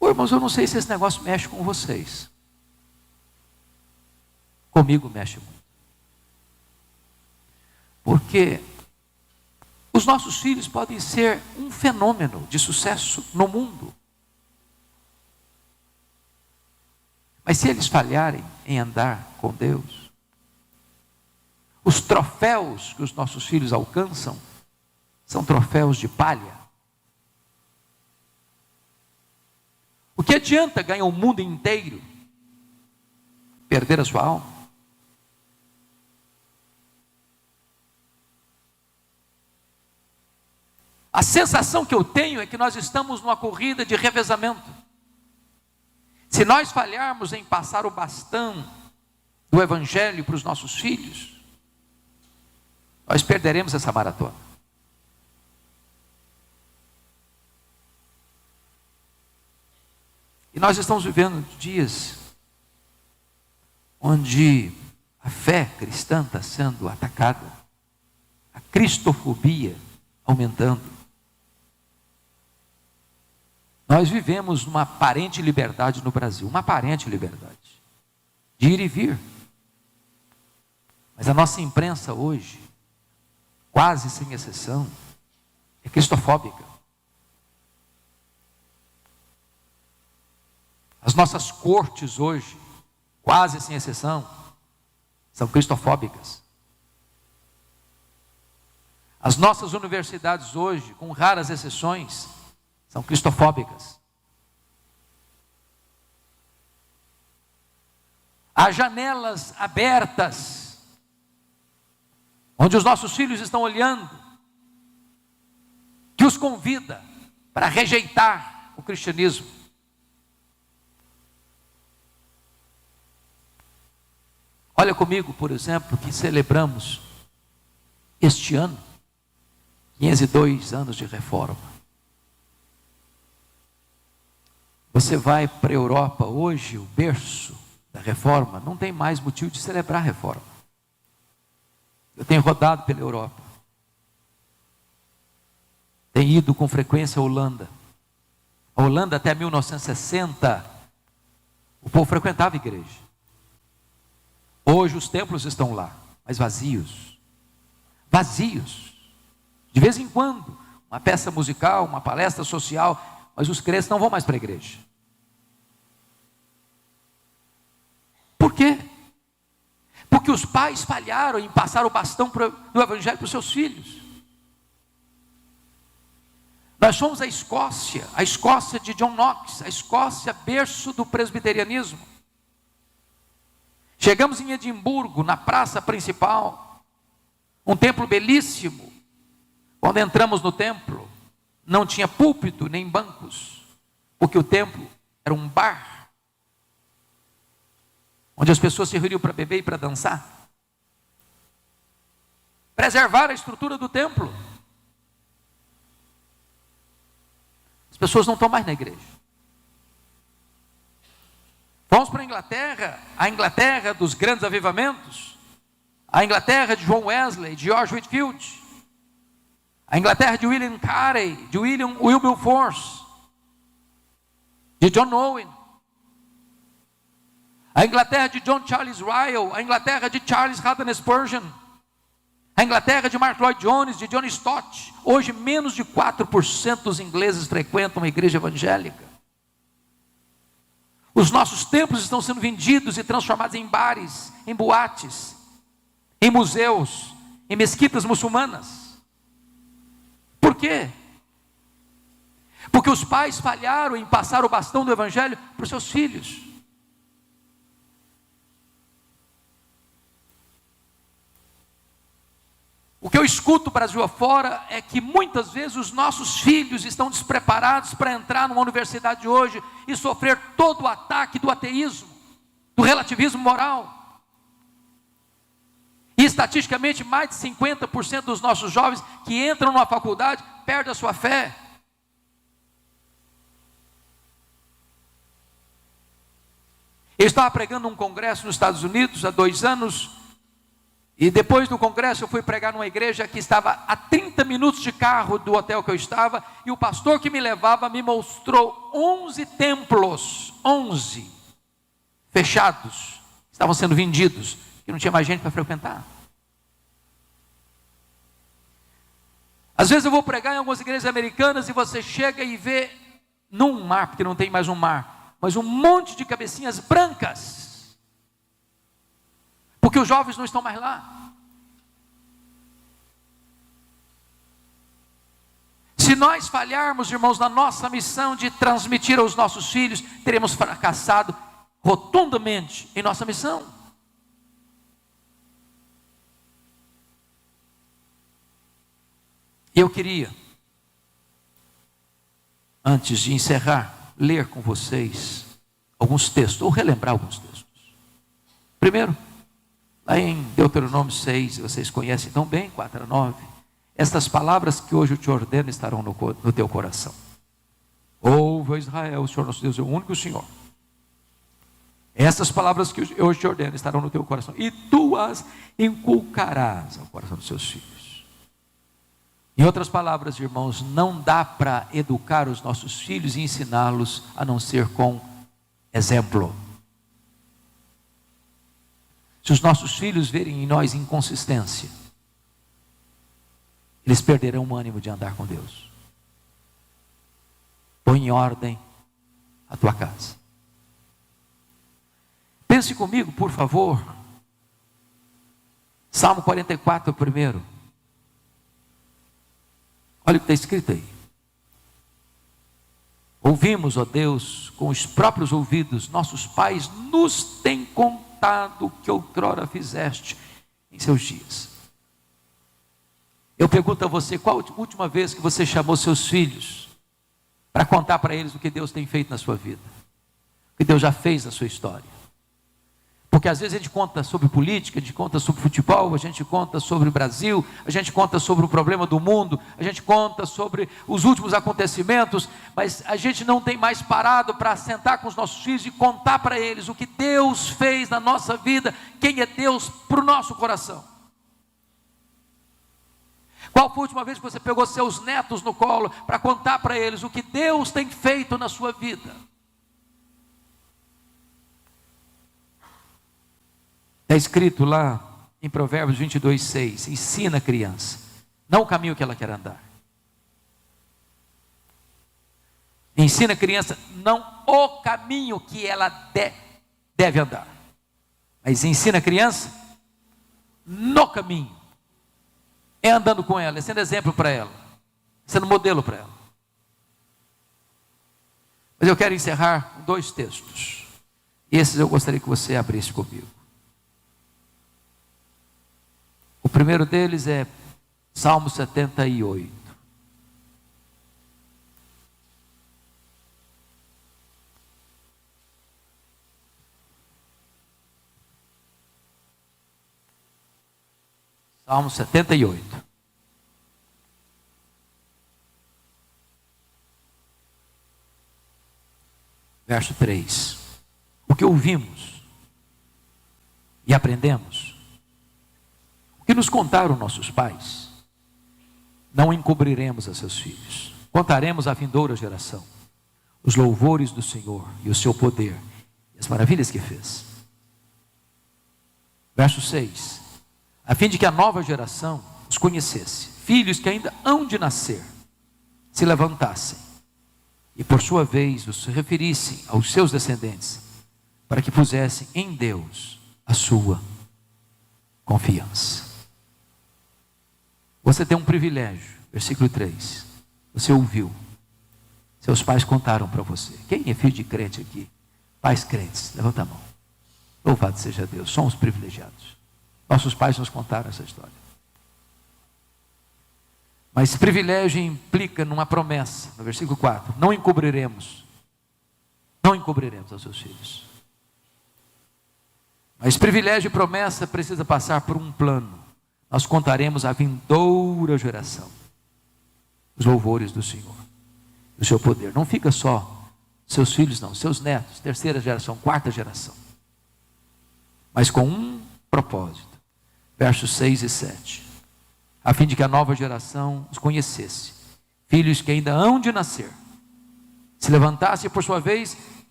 Ô, irmãos, eu não sei se esse negócio mexe com vocês. Comigo mexe muito. Porque os nossos filhos podem ser um fenômeno de sucesso no mundo. Mas se eles falharem em andar com Deus, os troféus que os nossos filhos alcançam são troféus de palha. O que adianta ganhar o mundo inteiro, perder a sua alma? A sensação que eu tenho é que nós estamos numa corrida de revezamento. Se nós falharmos em passar o bastão do Evangelho para os nossos filhos, nós perderemos essa maratona. E nós estamos vivendo dias onde a fé cristã está sendo atacada, a cristofobia aumentando. Nós vivemos uma aparente liberdade no Brasil, uma aparente liberdade de ir e vir. Mas a nossa imprensa hoje, quase sem exceção, é cristofóbica. As nossas cortes hoje, quase sem exceção, são cristofóbicas. As nossas universidades hoje, com raras exceções, são cristofóbicas. Há janelas abertas, onde os nossos filhos estão olhando, que os convida para rejeitar o cristianismo. Olha comigo, por exemplo, que celebramos este ano 502 anos de reforma. Você vai para a Europa hoje, o berço da reforma, não tem mais motivo de celebrar a reforma. Eu tenho rodado pela Europa. Tenho ido com frequência à Holanda. A Holanda até 1960, o povo frequentava a igreja. Hoje os templos estão lá, mas vazios. Vazios. De vez em quando, uma peça musical, uma palestra social, mas os crentes não vão mais para a igreja. Por quê? Porque os pais falharam em passar o bastão do Evangelho para os seus filhos. Nós somos a Escócia de John Knox, a Escócia berço do presbiterianismo. Chegamos em Edimburgo, na praça principal, um templo belíssimo. Quando entramos no templo, não tinha púlpito nem bancos, porque o templo era um bar, onde as pessoas se reuniam para beber e para dançar. Preservar a estrutura do templo. As pessoas não estão mais na igreja. Vamos para a Inglaterra dos grandes avivamentos, a Inglaterra de John Wesley, de George Whitefield, a Inglaterra de William Carey, de William Wilberforce, de John Owen, a Inglaterra de John Charles Ryle, a Inglaterra de Charles Haddon Spurgeon, a Inglaterra de Mark Lloyd Jones, de John Stott. Hoje menos de 4% dos ingleses frequentam a igreja evangélica. Os nossos templos estão sendo vendidos e transformados em bares, em boates, em museus, em mesquitas muçulmanas. Por quê? Porque os pais falharam em passar o bastão do Evangelho para os seus filhos. O O que eu escuto Brasil afora é que muitas vezes os nossos filhos estão despreparados para entrar numa universidade hoje e sofrer todo o ataque do ateísmo, do relativismo moral. E estatisticamente mais de 50% dos nossos jovens que entram numa faculdade perdem a sua fé. Eu estava pregando num congresso nos Estados Unidos há 2 anos, e depois do congresso eu fui pregar numa igreja que estava a 30 minutos de carro do hotel que eu estava, e o pastor que me levava me mostrou 11 templos, 11, fechados, estavam sendo vendidos, que não tinha mais gente para frequentar. Às vezes eu vou pregar em algumas igrejas americanas e você chega e vê num mar, porque não tem mais um mar, mas um monte de cabecinhas brancas, porque os jovens não estão mais lá. Se nós falharmos, irmãos, na nossa missão de transmitir aos nossos filhos, teremos fracassado rotundamente em nossa missão. E eu queria, antes de encerrar, ler com vocês alguns textos, ou relembrar alguns textos. Primeiro, lá em Deuteronômio 6, vocês conhecem tão bem, 4-9, estas palavras que hoje eu te ordeno estarão no teu coração. Ouve, ó Israel, o Senhor nosso Deus é o único Senhor. Essas palavras que eu hoje te ordeno estarão no teu coração, e tu as inculcarás ao coração dos seus filhos. Em outras palavras, irmãos, não dá para educar os nossos filhos e ensiná-los a não ser com exemplo. Se os nossos filhos verem em nós inconsistência, eles perderão o ânimo de andar com Deus. Põe em ordem a tua casa. Pense comigo, por favor. Salmo 44, primeiro. Olha o que está escrito aí. Ouvimos, ó Deus, com os próprios ouvidos, nossos pais nos têm contado o que outrora fizeste em seus dias. Eu pergunto a você, qual a última vez que você chamou seus filhos para contar para eles o que Deus tem feito na sua vida? O que Deus já fez na sua história? Porque às vezes a gente conta sobre política, a gente conta sobre futebol, a gente conta sobre o Brasil, a gente conta sobre o problema do mundo, a gente conta sobre os últimos acontecimentos, mas a gente não tem mais parado para sentar com os nossos filhos e contar para eles o que Deus fez na nossa vida, quem é Deus para o nosso coração. Qual foi a última vez que você pegou seus netos no colo para contar para eles o que Deus tem feito na sua vida? Está escrito lá em Provérbios 22:6, ensina a criança, não o caminho que ela quer andar. Ensina a criança, não o caminho que ela deve andar, mas ensina a criança no caminho. É andando com ela, é sendo exemplo para ela, sendo modelo para ela. Mas eu quero encerrar com 2 textos. Esses eu gostaria que você abrisse comigo. O primeiro deles é Salmo 78. Salmo 78. Verso 3. O que ouvimos e aprendemos, o que nos contaram nossos pais, não encobriremos a seus filhos. Contaremos à vindoura geração os louvores do Senhor e o seu poder e as maravilhas que fez. Verso 6. A fim de que a nova geração os conhecesse, filhos que ainda hão de nascer, se levantassem e por sua vez os referissem aos seus descendentes, para que pusessem em Deus a sua confiança. Você tem um privilégio, versículo 3, você ouviu, seus pais contaram para você. Quem é filho de crente aqui? Pais crentes, levanta a mão. Louvado seja Deus, somos privilegiados. Nossos pais nos contaram essa história. Mas privilégio implica numa promessa, no versículo 4, não encobriremos aos seus filhos. Mas privilégio e promessa precisa passar por um plano. Nós contaremos à vindoura geração os louvores do Senhor, o seu poder. Não fica só seus filhos, não, seus netos, terceira geração, quarta geração. Mas com um propósito, versos 6 e 7, a fim de que a nova geração os conhecesse, filhos que ainda hão de nascer, se levantasse e por sua vez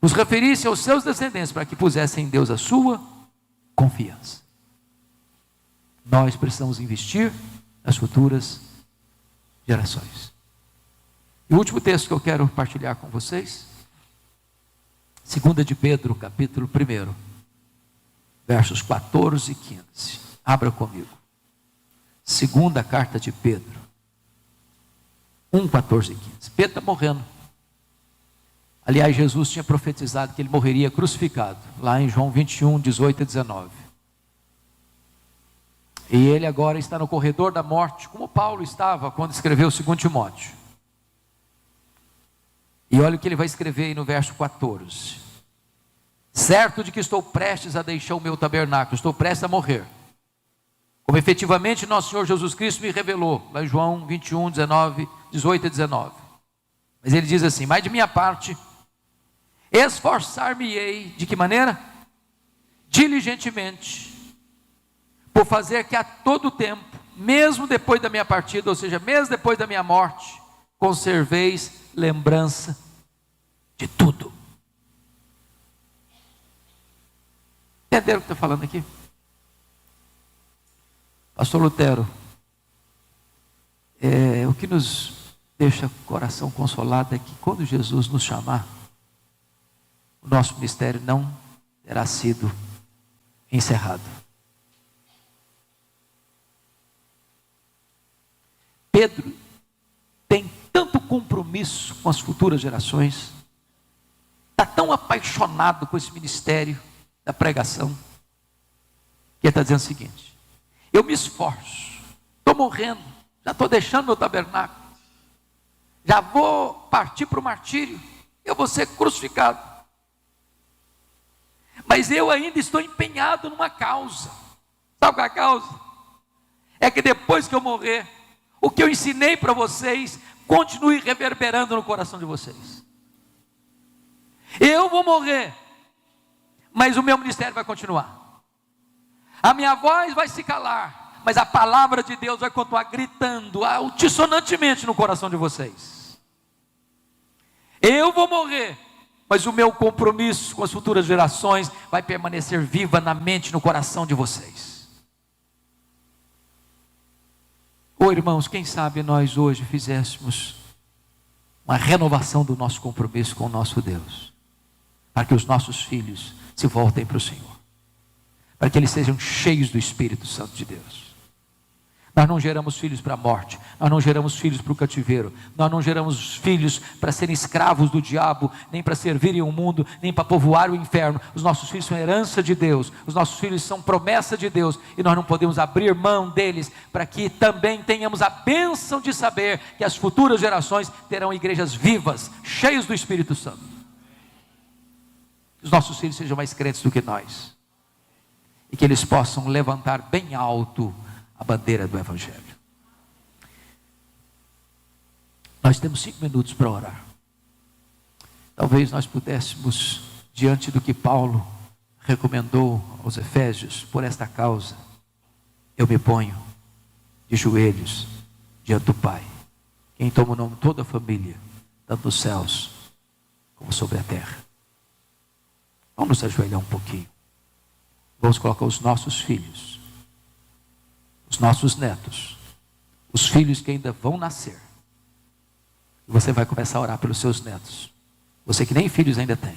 os referisse aos seus descendentes, para que pusessem em Deus a sua confiança. Nós precisamos investir nas futuras gerações. E o último texto que eu quero partilhar com vocês, 2 de Pedro, capítulo 1, versos 14 e 15. Abra comigo. Segunda carta de Pedro, 1, 14 e 15. Pedro está morrendo. Aliás, Jesus tinha profetizado que ele morreria crucificado, lá em João 21, 18 e 19. E ele agora está no corredor da morte, como Paulo estava quando escreveu 2 Timóteo. E olha o que ele vai escrever aí no verso 14. Certo de que estou prestes a deixar o meu tabernáculo, estou prestes a morrer, como efetivamente nosso Senhor Jesus Cristo me revelou, lá em João 21, 18 e 19. Mas ele diz assim: mas de minha parte, esforçar-me-ei, de que maneira? Diligentemente, por fazer que a todo tempo, mesmo depois da minha partida, ou seja, mesmo depois da minha morte, conserveis lembrança de tudo. Entenderam o que estou falando aqui? Pastor Lutero, o que nos deixa o coração consolado é que quando Jesus nos chamar, o nosso ministério não terá sido encerrado. Pedro tem tanto compromisso com as futuras gerações, está tão apaixonado com esse ministério da pregação, que ele está dizendo o seguinte: eu me esforço, estou morrendo, já estou deixando meu tabernáculo, já vou partir para o martírio, eu vou ser crucificado, mas eu ainda estou empenhado numa causa. Sabe qual é a causa? É que depois que eu morrer, o que eu ensinei para vocês continue reverberando no coração de vocês. Eu vou morrer, mas o meu ministério vai continuar. A minha voz vai se calar, mas a palavra de Deus vai continuar gritando altissonantemente no coração de vocês. Eu vou morrer, mas o meu compromisso com as futuras gerações vai permanecer viva na mente e no coração de vocês. Irmãos, quem sabe nós hoje fizéssemos uma renovação do nosso compromisso com o nosso Deus, para que os nossos filhos se voltem para o Senhor, para que eles sejam cheios do Espírito Santo de Deus. Nós não geramos filhos para a morte, nós não geramos filhos para o cativeiro, nós não geramos filhos para serem escravos do diabo, nem para servirem o mundo, nem para povoar o inferno. Os nossos filhos são herança de Deus, os nossos filhos são promessa de Deus, e nós não podemos abrir mão deles, para que também tenhamos a bênção de saber que as futuras gerações terão igrejas vivas, cheias do Espírito Santo. Que os nossos filhos sejam mais crentes do que nós, e que eles possam levantar bem alto a bandeira do Evangelho. Nós temos 5 minutos para orar. Talvez nós pudéssemos, diante do que Paulo recomendou aos Efésios, por esta causa, eu me ponho de joelhos diante do Pai, quem toma o nome de toda a família, tanto nos céus como sobre a terra. Vamos nos ajoelhar um pouquinho. Vamos colocar os nossos filhos, os nossos netos, os filhos que ainda vão nascer. E você vai começar a orar pelos seus netos. Você que nem filhos ainda tem.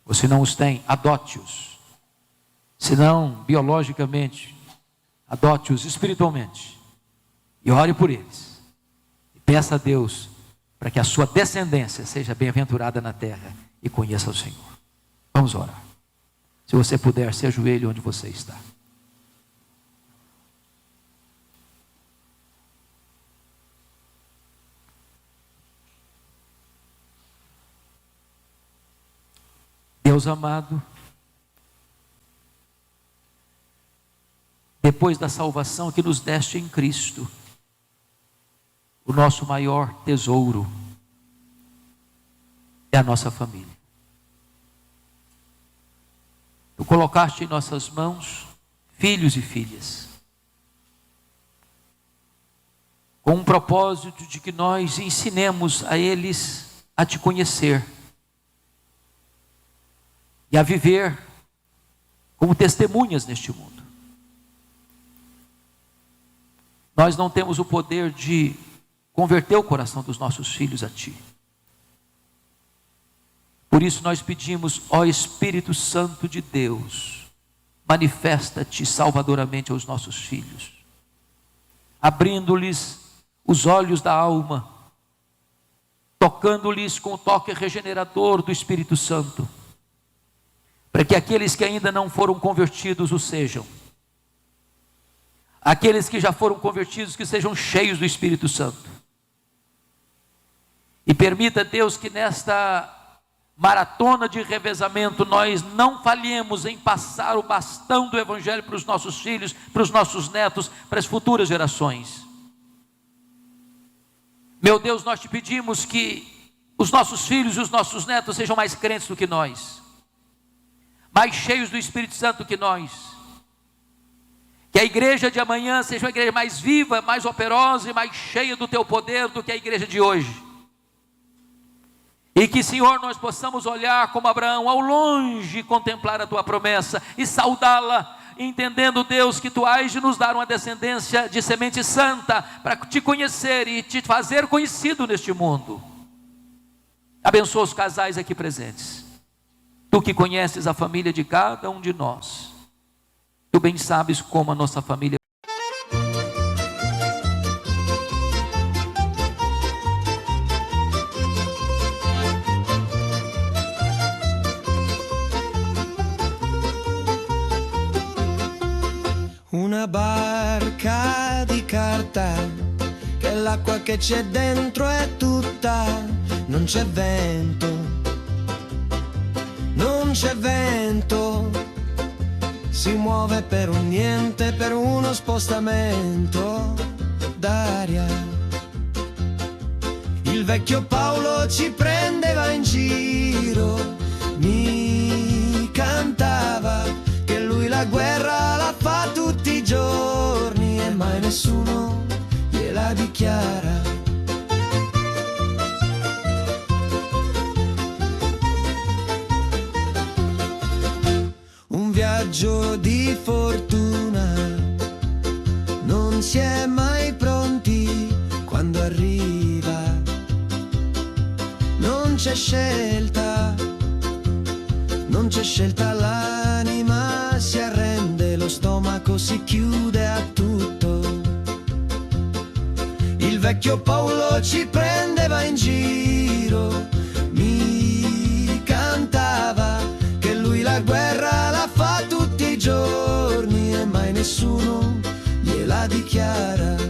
Você não os tem, adote-os. Se não biologicamente, adote-os espiritualmente. E ore por eles. E peça a Deus para que a sua descendência seja bem-aventurada na terra e conheça o Senhor. Vamos orar. Se você puder, se ajoelhe onde você está. Deus amado, depois da salvação que nos deste em Cristo, o nosso maior tesouro é a nossa família. Tu colocaste em nossas mãos filhos e filhas, com um propósito de que nós ensinemos a eles a te conhecer e a viver como testemunhas neste mundo. Nós não temos o poder de converter o coração dos nossos filhos a ti. Por isso nós pedimos, ó Espírito Santo de Deus, manifesta-te salvadoramente aos nossos filhos, abrindo-lhes os olhos da alma, tocando-lhes com o toque regenerador do Espírito Santo, para que aqueles que ainda não foram convertidos o sejam, aqueles que já foram convertidos que sejam cheios do Espírito Santo. E permita, Deus, que nesta maratona de revezamento nós não falhemos em passar o bastão do Evangelho para os nossos filhos, para os nossos netos, para as futuras gerações. Meu Deus, nós te pedimos que os nossos filhos e os nossos netos sejam mais crentes do que nós, mais cheios do Espírito Santo do que nós, que a igreja de amanhã seja uma igreja mais viva, mais operosa e mais cheia do teu poder do que a igreja de hoje. E que, Senhor, nós possamos olhar como Abraão ao longe, contemplar a tua promessa e saudá-la, entendendo, Deus, que tu hás de nos dar uma descendência de semente santa para te conhecer e te fazer conhecido neste mundo. Abençoa os casais aqui presentes. Tu que conheces a família de cada um de nós, tu bem sabes como a nossa família. Una barca di carta, che l'acqua che c'è dentro è tutta, non c'è vento, non c'è vento, si muove per un niente, per uno spostamento d'aria. Il vecchio Paolo ci prendeva in giro, mi cantava che lui la guerra la fa tutti i giorni e mai nessuno gliela dichiara. Un viaggio di fortuna, non si è mai pronti quando arriva, non c'è scelta, non c'è scelta, l'anima si arrende, lo stomaco si chiude a tutto. Il vecchio Paolo ci prendeva in giro, mi cantava che lui la guerra la fa tutti i giorni e mai nessuno gliela dichiara.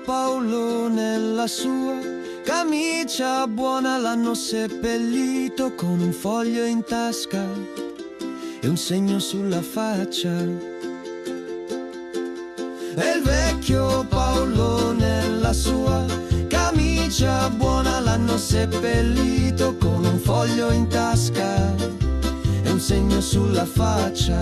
Paolo nella sua camicia buona l'hanno seppellito con un foglio in tasca e un segno sulla faccia. E il vecchio Paolo nella sua camicia buona l'hanno seppellito con un foglio in tasca e un segno sulla faccia.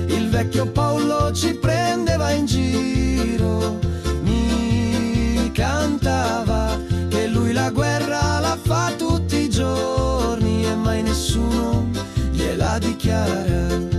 Il vecchio Paolo ci prendeva in giro, mi cantava che lui la guerra la fa tutti i giorni e mai nessuno gliela dichiara.